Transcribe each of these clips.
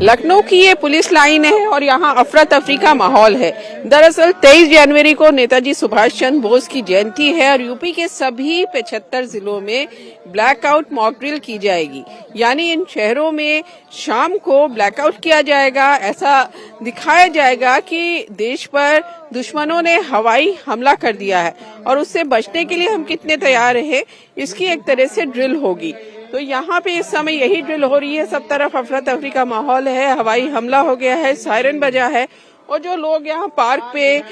लखनऊ की ये police line है और यहाँ अफरा तफरी का माहौल है। दरअसल 23 जनवरी को नेताजी सुभाष चंद्र बोस की जयंती है और यूपी के सभी 75 जिलों में ब्लैकआउट मॉक ड्रिल की जाएगी। यानी इन शहरों में शाम को ब्लैकआउट किया जाएगा। ऐसा दिखाया जाएगा कि देश पर दुश्मनों ने हवाई हमला कर दिया है और उससे बचने के लिए हम कितने तैयार हैं, इसकी एक तरह से ड्रिल होगी। तो यहाँ पे इस समय यही ड्रिल हो रही है। सब तरफ अफरा तफरी का माहौल है, हवाई हमला हो गया है, सायरन बजा है और जो लोग यहाँ पार्क पे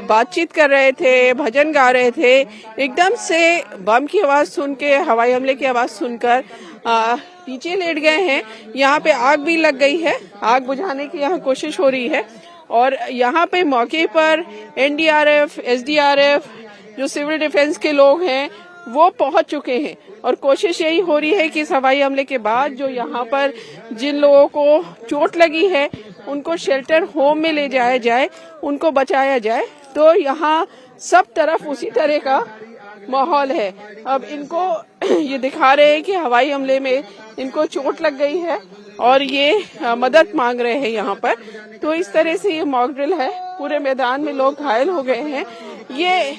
बातचीत कर रहे थे, भजन गा रहे थे, एकदम से बम की आवाज सुन के, हवाई हमले की आवाज सुनकर नीचे लेट गए हैं। यहाँ पे आग भी लग गई है, आग बुझाने की यहाँ कोशिश हो रही है और यहाँ पे मौके पर एनडीआरएफ, एसडीआरएफ, जो सिविल डिफेंस के लोग हैं वो पहुंच चुके हैं और कोशिश यही हो रही है कि इस हवाई हमले के बाद जो यहाँ पर जिन लोगों को चोट लगी है उनको शेल्टर होम में ले जाया जाए, उनको बचाया जाए। तो यहाँ सब तरफ उसी तरह का माहौल है। अब इनको ये दिखा रहे हैं कि हवाई हमले में इनको चोट लग गई है और ये मदद मांग रहे हैं यहाँ पर। तो इस तरह से ये मॉक ड्रिल है, पूरे मैदान में लोग घायल हो गए हैं। ये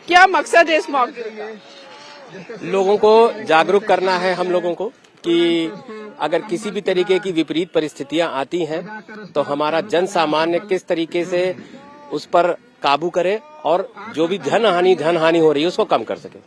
क्या मकसद है इस मॉक ड्रिल का? लोगों को जागरूक करना है हम लोगों को कि अगर किसी भी तरीके की विपरीत परिस्थितियां आती हैं तो हमारा जन सामान्य किस तरीके से उस पर काबू करे और जो भी धन हानि हो रही है उसको कम कर सके।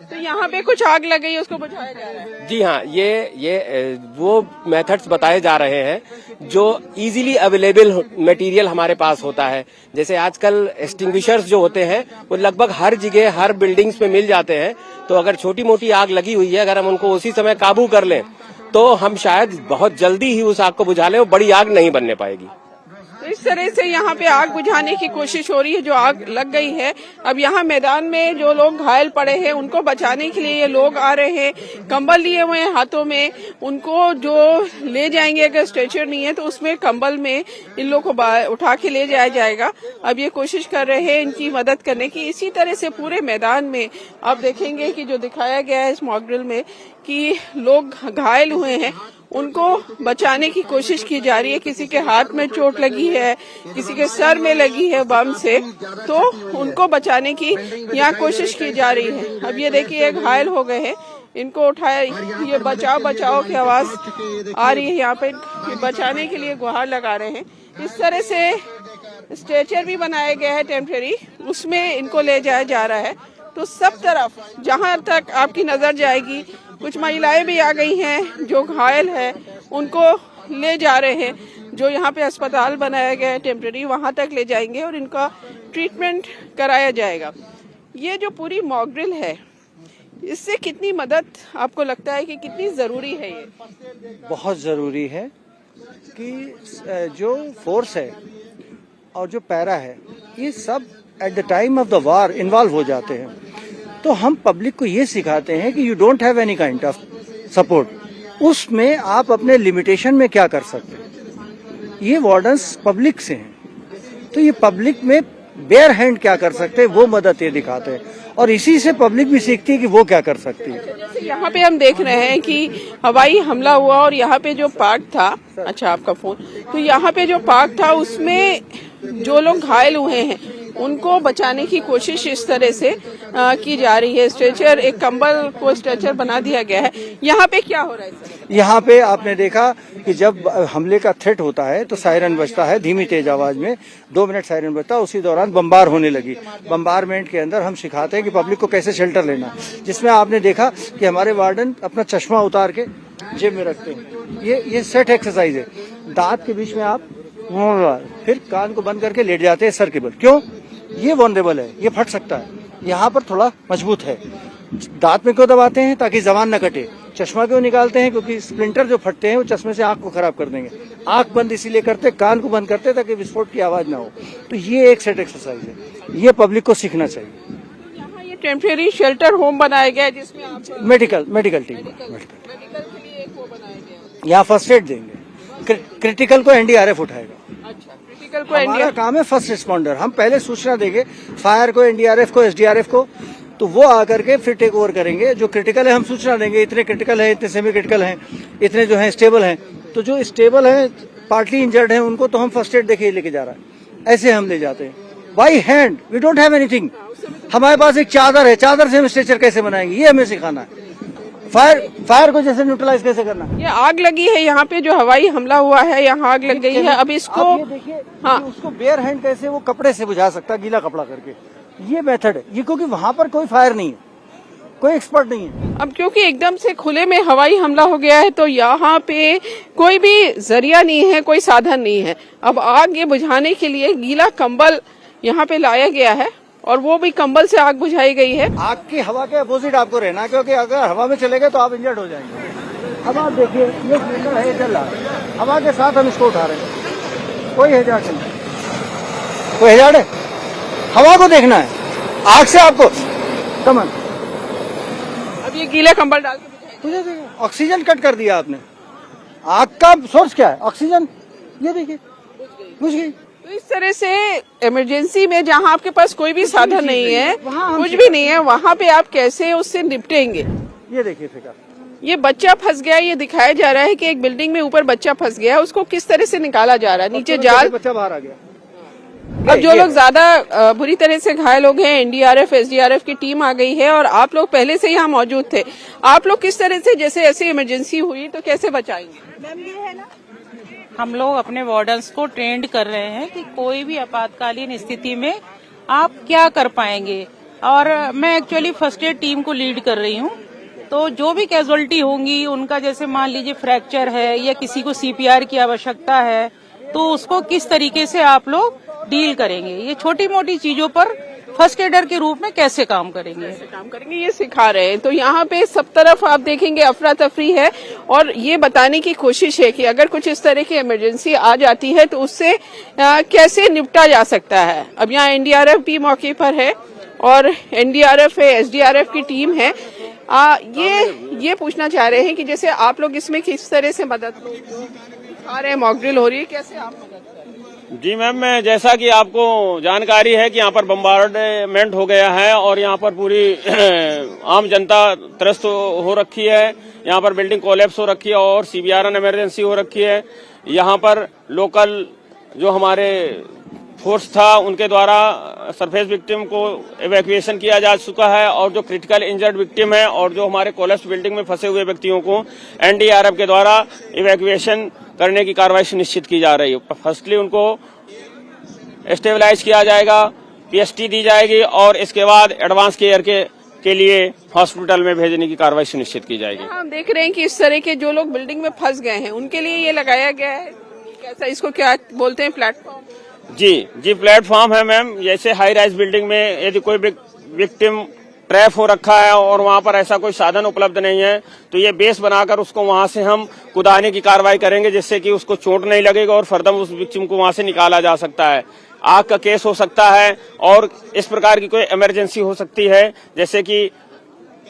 तो यहाँ पे कुछ आग लग गई है, उसको बुझाया जा रहा है। जी हाँ, ये वो मेथड्स बताए जा रहे हैं जो इजीली अवेलेबल मटेरियल हमारे पास होता है। जैसे आजकल एक्सटिंग्विशर्स जो होते हैं वो लगभग हर जगह, हर बिल्डिंग्स में मिल जाते हैं। तो अगर छोटी मोटी आग लगी हुई है, अगर हम उनको उसी समय काबू कर लें तो हम शायद बहुत जल्दी ही उस आग को बुझा लें, वो बड़ी आग नहीं बनने पाएगी। तो इस तरह से यहाँ पे आग बुझाने की कोशिश हो रही है। जो आग लग गई है, अब यहाँ मैदान में जो लोग घायल पड़े हैं उनको बचाने के लिए ये लोग आ रहे हैं, कंबल लिए हुए हैं हाथों में। उनको जो ले जाएंगे, अगर स्ट्रेचर नहीं है तो उसमें कंबल में इन लोगों को उठा के ले जाया जाएगा। अब ये कोशिश कर रहे हैं इनकी मदद करने की। इसी तरह से पूरे मैदान में आप देखेंगे कि जो दिखाया गया है इस मॉक ड्रिल में कि लोग घायल हुए हैं, उनको बचाने की कोशिश की जा रही है। किसी के हाथ में चोट लगी है, किसी के सर में लगी है बम से, तो उनको बचाने की यहाँ कोशिश की जा रही है। अब ये देखिए घायल हो गए हैं, इनको उठाया, ये बचाओ बचाओ की आवाज आ रही है। यहाँ पे बचाने के लिए गुहार लगा रहे हैं। इस तरह से स्ट्रेचर भी बनाया गया है टेम्परेरी, उसमें इनको ले जाया जा रहा है। तो सब तरफ जहाँ तक आपकी नजर जाएगी, कुछ महिलाएं भी आ गई हैं जो घायल है, उनको ले जा रहे हैं। जो यहाँ पे अस्पताल बनाया गया है टेम्परेरी, वहां तक ले जाएंगे और इनका ट्रीटमेंट कराया जाएगा। ये जो पूरी मॉक ड्रिल है, इससे कितनी मदद आपको लगता है कि कितनी जरूरी है? ये बहुत जरूरी है कि जो फोर्स है और जो पैरा है, ये सब at the time of the war involve हो जाते हैं। तो हम पब्लिक को ये सिखाते हैं कि you don't have any kind of support, उसमें आप अपने लिमिटेशन में क्या कर सकते हैं। ये वार्डन्स पब्लिक से हैं, तो ये पब्लिक में बेयर हैंड क्या कर सकते हैं वो मदद ये दिखाते हैं और इसी से पब्लिक भी सीखती है कि वो क्या कर सकती है। जैसे यहाँ पे हम देख रहे हैं कि हवाई हमला हुआ और यहाँ पे जो पार्क था, अच्छा आपका फोन, तो यहाँ पे जो पार्क था उसमें जो लोग घायल हुए हैं उनको बचाने की कोशिश इस तरह से की जा रही है। स्ट्रेचर, एक कंबल को स्ट्रेचर बना दिया गया है। यहाँ पे क्या हो रहा है सर? यहाँ पे आपने देखा कि जब हमले का थ्रेट होता है तो सायरन बजता है धीमी तेज आवाज में, 2 मिनट सायरन बजता है। उसी दौरान बम्बार होने लगी। बम्बारमेंट के अंदर हम सिखाते हैं कि पब्लिक को कैसे शेल्टर लेना, जिसमें आपने देखा कि हमारे वार्डन अपना चश्मा उतार के जेब में रखते हैं। ये सेट एक्सरसाइज है। दांत के बीच में आप फिर कान को बंद करके लेट जाते हैं सर के बल। क्यों? ये वनरेबल है, ये फट सकता है। यहाँ पर थोड़ा मजबूत है। दांत में क्यों दबाते हैं? ताकि जबान न कटे। चश्मा क्यों निकालते हैं? क्योंकि स्प्लिंटर जो फटते हैं वो चश्मे से आंख को खराब कर देंगे। आंख बंद इसीलिए करते, कान को बंद करते ताकि विस्फोट की आवाज ना हो। तो ये एक सेट एक्सरसाइज है, ये पब्लिक को सीखना चाहिए। यहाँ ये टेम्परेरी शेल्टर होम बनाया गया है जिसमें आप मेडिकल टीम मेडिकल के लिए एक वो बनाया गया। यहाँ फर्स्ट एड देंगे, क्रिटिकल को एनडीआरएफ उठाएगा। अच्छा, क्रिटिकल को हमारा काम है फर्स्ट रिस्पॉन्डर। हम पहले सूचना देंगे फायर को, एनडीआरएफ को, एसडीआरएफ को, तो वो आकर के फिर टेक ओवर करेंगे। जो क्रिटिकल है हम सूचना देंगे, इतने क्रिटिकल है, इतने सेमी क्रिटिकल हैं, इतने जो हैं स्टेबल हैं, तो जो स्टेबल है पार्टली इंजर्ड है उनको तो हम फर्स्ट एड देके लेके जा रहा है, ऐसे हम ले जाते हैं by hand. We don't have anything. हमारे पास एक चादर है, चादर से हम स्ट्रेचर कैसे बनाएंगे ये हमें सिखाना है। फायर को जैसे न्यूट्रलाइज कैसे करना है। ये आग लगी है यहाँ पे, जो हवाई हमला हुआ है यहाँ आग लग गई है। अब इसको आप ये देखिए, हाँ, उसको बेयर हैंड कैसे वो कपड़े से बुझा सकता है, गीला कपड़ा करके, ये मेथड है ये, क्योंकि वहां पर कोई फायर नहीं है, कोई एक्सपर्ट नहीं है। अब क्योंकि एकदम से खुले में हवाई हमला हो गया है तो यहाँ पे कोई भी जरिया नहीं है, कोई साधन नहीं है। अब आग ये बुझाने के लिए गीला कंबल यहाँ पे लाया गया है और वो भी कंबल से आग बुझाई गई है। आग की हवा के अपोजिट आपको रहना है, क्योंकि अगर हवा में चले गए तो आप इंजर्ड हो जाएंगे। अब आप देखिए ये सिलेंडर है, जल रहा है, हवा के साथ हम इसको उठा रहे हैं, कोई हेजार्ड नहीं, कोई हेजार्ड है। हवा को देखना है, आग से आपको कमन। अब ये गीला कंबल डाल के बुझाएंगे। ऑक्सीजन कट कर दिया आपने। आग का सोर्स क्या है? ऑक्सीजन। ये देखिए बुझ गई। तो इस तरह से इमरजेंसी में जहाँ आपके पास कोई भी साधन नहीं है, वहाँ हम कुछ भी नहीं है, वहाँ पे आप कैसे उससे निपटेंगे? ये देखिए फिकर, ये बच्चा फंस गया, ये दिखाया जा रहा है कि एक बिल्डिंग में ऊपर बच्चा फंस गया, उसको किस तरह से निकाला जा रहा है, नीचे जाल। बच्चा बाहर आ गया। अब जो लोग ज्यादा बुरी तरह से घायल हो गए, एनडीआरएफ एसडीआरएफ की टीम आ गई है और आप लोग पहले से यहाँ मौजूद थे। आप लोग किस तरह से, जैसे ऐसी इमरजेंसी हुई तो कैसे बचाएंगे? हम लोग अपने वार्डन्स को ट्रेंड कर रहे हैं कि कोई भी आपातकालीन स्थिति में आप क्या कर पाएंगे। और मैं एक्चुअली फर्स्ट एड टीम को लीड कर रही हूँ, तो जो भी कैजुअलिटी होंगी उनका, जैसे मान लीजिए फ्रैक्चर है या किसी को सीपीआर की आवश्यकता है, तो उसको किस तरीके से आप लोग डील करेंगे, ये छोटी मोटी चीजों पर फर्स्ट एडर के रूप में कैसे काम करेंगे, ये सिखा रहे हैं। तो यहाँ पे सब तरफ आप देखेंगे अफरा तफरी है और ये बताने की कोशिश है कि अगर कुछ इस तरह की इमरजेंसी आ जाती है तो उससे कैसे निपटा जा सकता है। अब यहाँ एनडीआरएफ भी मौके पर है और एनडीआरएफ है, एसडीआरएफ की टीम है। ये पूछना चाह रहे हैं कि जैसे आप लोग इसमें किस तरह से मदद आ रहे हैं, मॉकड्रिल हो रही है, कैसे आप मदद कर रहे हैं? जी मैम, मैं जैसा कि आपको जानकारी है कि यहाँ पर बम्बार्डमेंट हो गया है और यहाँ पर पूरी आम जनता त्रस्त हो रखी है। यहाँ पर बिल्डिंग कोलैप्स हो रखी है और सीबीआरएन इमरजेंसी हो रखी है। यहाँ पर लोकल जो हमारे फोर्स था उनके द्वारा सरफेस विक्टिम को इवैक्यूएशन किया जा चुका है और जो क्रिटिकल इंजर्ड विक्टिम है और जो हमारे कोलैप्स बिल्डिंग में फंसे हुए व्यक्तियों को एनडीआरएफ के द्वारा इवैक्यूएशन करने की कार्रवाई सुनिश्चित की जा रही है। फर्स्टली उनको स्टेबलाइज किया जाएगा, पीएसटी दी जाएगी और इसके बाद एडवांस केयर के लिए हॉस्पिटल में भेजने की कार्रवाई सुनिश्चित की जाएगी। हम देख रहे हैं कि इस तरह के जो लोग बिल्डिंग में फंस गए हैं उनके लिए ये लगाया गया है, कैसा इसको क्या बोलते हैं, प्लेटफॉर्म? जी प्लेटफॉर्म है मैम। जैसे हाई राइज बिल्डिंग में यदि कोई विक्टिम ट्रैप हो रखा है और वहां पर ऐसा कोई साधन उपलब्ध नहीं है तो ये बेस बनाकर उसको वहां से हम कुदाने की कार्रवाई करेंगे, जिससे कि उसको चोट नहीं लगेगा और फर्दर उस विक्टिम को वहां से निकाला जा सकता है। आग का केस हो सकता है और इस प्रकार की कोई इमरजेंसी हो सकती है, जैसे कि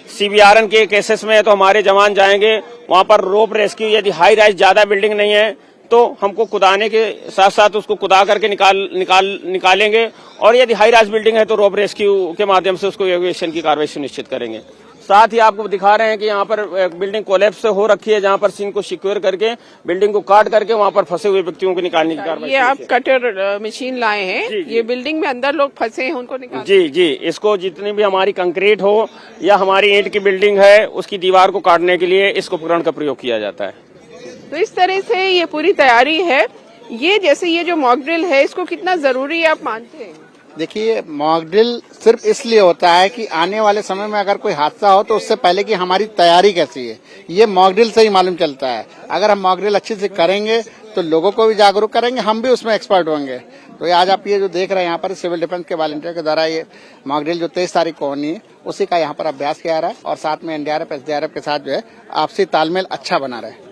सीबीआरएन के केसेस में तो हमारे जवान जाएंगे वहां पर रोप रेस्क्यू। यदि हाई राइज ज्यादा बिल्डिंग नहीं है तो हमको कुदाने के साथ साथ उसको कुदा करके निकालेंगे और यदि हाई राइज बिल्डिंग है तो रोप रेस्क्यू के माध्यम से उसको इवैक्यूएशन की कार्रवाई सुनिश्चित करेंगे। साथ ही आपको दिखा रहे हैं कि यहाँ पर बिल्डिंग कोलैप्स हो रखी है, जहाँ पर सीन को सिक्योर करके बिल्डिंग को काट करके वहाँ पर फंसे हुए व्यक्तियों को निकालने की कार्रवाई। ये आप कटर मशीन लाए हैं, ये बिल्डिंग में अंदर लोग फंसे हैं उनको निकाल? जी, इसको जितनी भी हमारी कंक्रीट हो या हमारी ईंट की बिल्डिंग है उसकी दीवार को काटने के लिए इस उपकरण का प्रयोग किया जाता है। तो इस तरह से ये पूरी तैयारी है। ये जैसे ये जो मॉक ड्रिल है इसको कितना जरूरी है आप मानते हैं? देखिए, मॉक ड्रिल सिर्फ इसलिए होता है कि आने वाले समय में अगर कोई हादसा हो तो उससे पहले की हमारी तैयारी कैसी है, ये मॉक ड्रिल से ही मालूम चलता है। अगर हम मॉक ड्रिल अच्छे से करेंगे तो लोगों को भी जागरूक करेंगे, हम भी उसमें एक्सपर्ट होंगे। तो आज आप ये जो देख रहे हैं यहाँ पर सिविल डिफेंस के वॉलंटियर के द्वारा ये मॉक ड्रिल जो 23 तारीख को होनी है उसी का यहाँ पर अभ्यास किया रहा है और साथ में एनडीआरएफ एसडीआरएफ के साथ जो है आपसी तालमेल अच्छा बना रहे।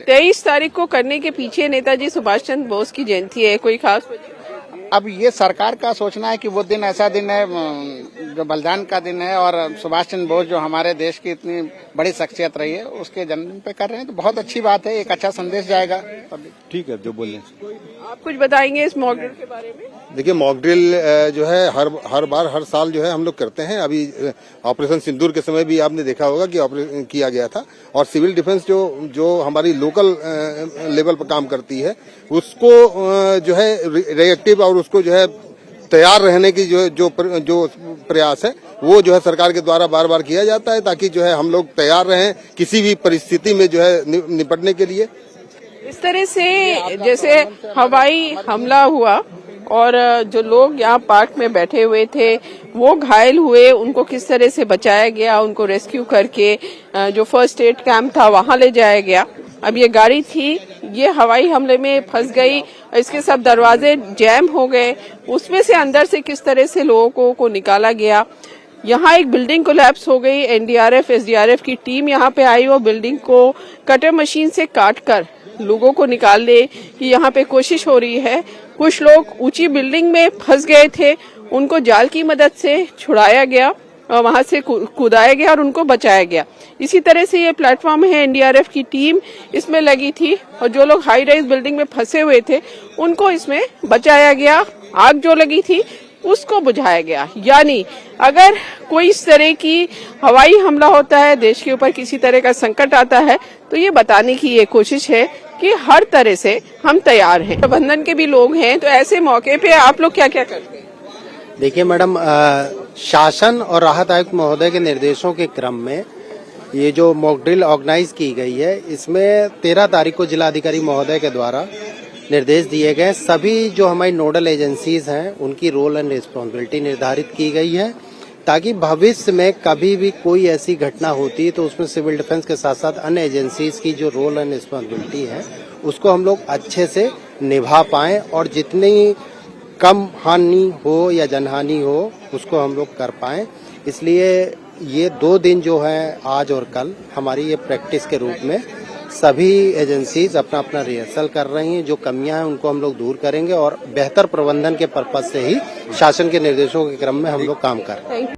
23 तारीख को करने के पीछे नेताजी सुभाष चंद्र बोस की जयंती है, कोई खास वजह? अब ये सरकार का सोचना है कि वो दिन ऐसा दिन है जो बलिदान का दिन है और सुभाष चंद्र बोस जो हमारे देश की इतनी बड़ी शख्सियत रही है उसके जन्मदिन पे कर रहे हैं, तो बहुत अच्छी बात है, एक अच्छा संदेश जाएगा। ठीक है, जो बोले। आप कुछ बताएंगे इस मॉक ड्रिल के बारे में? देखिए, मॉक ड्रिल जो है हर बार हर साल जो है हम लोग करते हैं। अभी ऑपरेशन सिंदूर के समय भी आपने देखा होगा कि ऑपरेशन किया गया था, और सिविल डिफेंस जो हमारी लोकल लेवल पर काम करती है उसको जो है रिएक्टिव और उसको जो है तैयार रहने की जो प्रयास है वो जो है सरकार के द्वारा बार बार किया जाता है, ताकि जो है हम लोग तैयार रहें किसी भी परिस्थिति में जो है निपटने के लिए। इस तरह से जैसे हवाई हमला हुआ और जो लोग यहाँ पार्क में बैठे हुए थे वो घायल हुए, उनको किस तरह से बचाया गया, उनको रेस्क्यू करके जो फर्स्ट एड कैंप था वहां ले जाया गया। अब ये गाड़ी थी, ये हवाई हमले में फंस गई, इसके सब दरवाजे जैम हो गए, उसमें से अंदर से किस तरह से लोगों को निकाला गया। यहाँ एक बिल्डिंग कोलैप्स हो गई, एनडीआरएफ एसडीआरएफ की टीम यहाँ पे आई और बिल्डिंग को कटर मशीन से काटकर लोगों को निकालने की यहाँ पे कोशिश हो रही है। कुछ लोग ऊंची बिल्डिंग में फंस गए थे, उनको जाल की मदद से छुड़ाया गया, वहां से कूदाया गया और उनको बचाया गया। इसी तरह से ये प्लेटफॉर्म है, एनडीआरएफ की टीम इसमें लगी थी और जो लोग हाई राइज बिल्डिंग में फंसे हुए थे उनको इसमें बचाया गया। आग जो लगी थी उसको बुझाया गया। यानी अगर कोई इस तरह की हवाई हमला होता है, देश के ऊपर किसी तरह का संकट आता है, तो ये बताने की ये कोशिश है कि हर तरह से हम तैयार हैं। प्रबंधन के भी लोग हैं, तो ऐसे मौके पे आप लोग क्या क्या करते हैं? देखिए मैडम, शासन और राहत आयुक्त महोदय के निर्देशों के क्रम में ये जो मॉक ड्रिल ऑर्गेनाइज की गई है, इसमें 13 तारीख को जिलाधिकारी महोदय के द्वारा निर्देश दिए गए। सभी जो हमारी नोडल एजेंसीज हैं उनकी रोल एंड रिस्पॉन्सिबिलिटी निर्धारित की गई है, ताकि भविष्य में कभी भी कोई ऐसी घटना होती है तो उसमें सिविल डिफेंस के साथ साथ अन्य एजेंसीज की जो रोल एंड रिस्पॉन्सिबिलिटी है उसको हम लोग अच्छे से निभा पाएं और जितनी कम हानि हो या जनहानि हो उसको हम लोग कर पाएं। इसलिए ये 2 दिन जो है आज और कल हमारी ये प्रैक्टिस के रूप में सभी एजेंसीज अपना अपना रिहर्सल कर रही हैं। जो कमियां हैं उनको हम लोग दूर करेंगे और बेहतर प्रबंधन के पर्पज से ही शासन के निर्देशों के क्रम में हम लोग काम कर रहे हैं।